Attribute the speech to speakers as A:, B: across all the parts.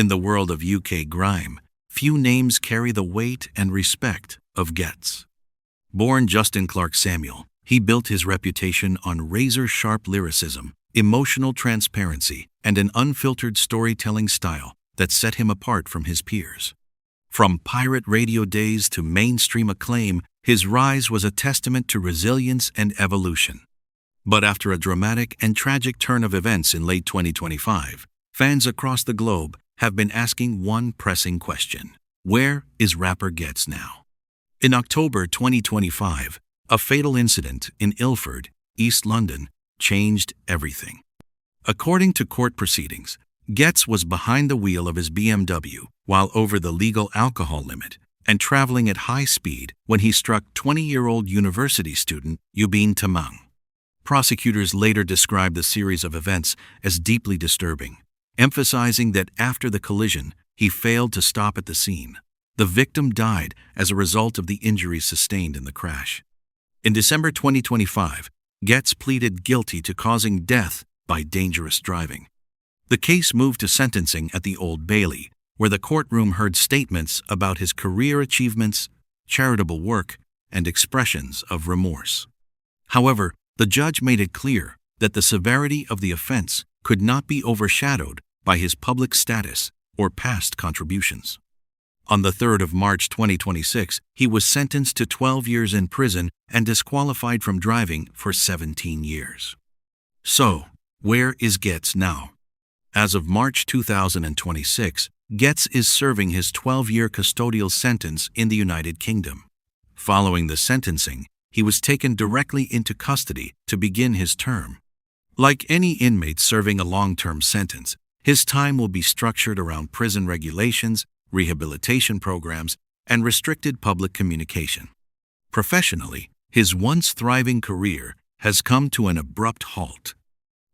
A: In the world of UK grime, few names carry the weight and respect of Ghetts. Born Justin Clarke-Samuel, he built his reputation on razor-sharp lyricism, emotional transparency, and an unfiltered storytelling style that set him apart from his peers. From pirate radio days to mainstream acclaim, his rise was a testament to resilience and evolution. But after a dramatic and tragic turn of events in late 2025, fans across the globe have been asking one pressing question: where is rapper Ghetts now? In October 2025, a fatal incident in Ilford, East London, changed everything. According to court proceedings, Ghetts was behind the wheel of his BMW while over the legal alcohol limit and traveling at high speed when he struck 20-year-old university student Yubin Tamang. Prosecutors later described the series of events as deeply disturbing, emphasizing that after the collision, he failed to stop at the scene. The victim died as a result of the injuries sustained in the crash. In December 2025, Ghetts pleaded guilty to causing death by dangerous driving. The case moved to sentencing at the Old Bailey, where the courtroom heard statements about his career achievements, charitable work, and expressions of remorse. However, the judge made it clear that the severity of the offense could not be overshadowed by his public status or past contributions. On the 3rd of March 2026, he was sentenced to 12 years in prison and disqualified from driving for 17 years. So, where is Ghetts now? As of March 2026, Ghetts is serving his 12-year custodial sentence in the United Kingdom. Following the sentencing, he was taken directly into custody to begin his term. Like any inmate serving a long-term sentence, his time will be structured around prison regulations, rehabilitation programs, and restricted public communication. Professionally, his once thriving career has come to an abrupt halt.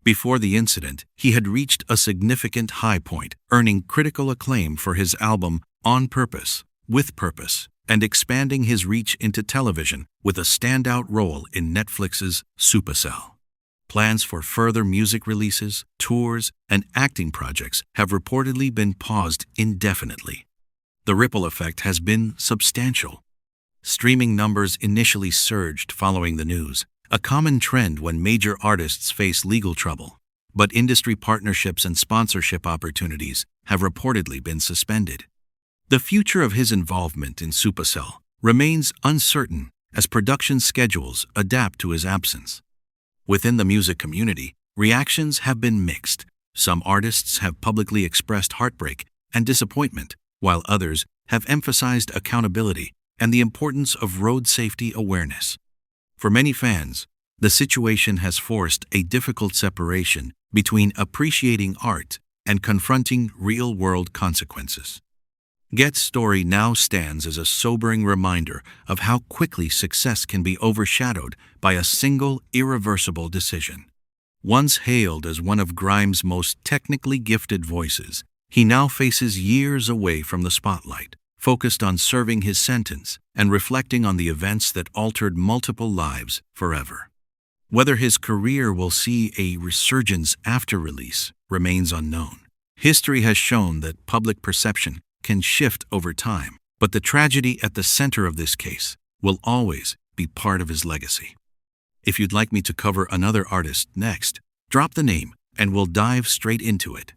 A: Before the incident, he had reached a significant high point, earning critical acclaim for his album On Purpose, With Purpose, and expanding his reach into television with a standout role in Netflix's Supercell. Plans for further music releases, tours, and acting projects have reportedly been paused indefinitely. The ripple effect has been substantial. Streaming numbers initially surged following the news, a common trend when major artists face legal trouble, but industry partnerships and sponsorship opportunities have reportedly been suspended. The future of his involvement in Supercell remains uncertain as production schedules adapt to his absence. Within the music community, reactions have been mixed. Some artists have publicly expressed heartbreak and disappointment, while others have emphasized accountability and the importance of road safety awareness. For many fans, the situation has forced a difficult separation between appreciating art and confronting real-world consequences. Ghetts' story now stands as a sobering reminder of how quickly success can be overshadowed by a single, irreversible decision. Once hailed as one of grime's most technically gifted voices, he now faces years away from the spotlight, focused on serving his sentence and reflecting on the events that altered multiple lives forever. Whether his career will see a resurgence after release remains unknown. History has shown that public perception can shift over time, but the tragedy at the center of this case will always be part of his legacy. If you'd like me to cover another artist next, drop the name and we'll dive straight into it.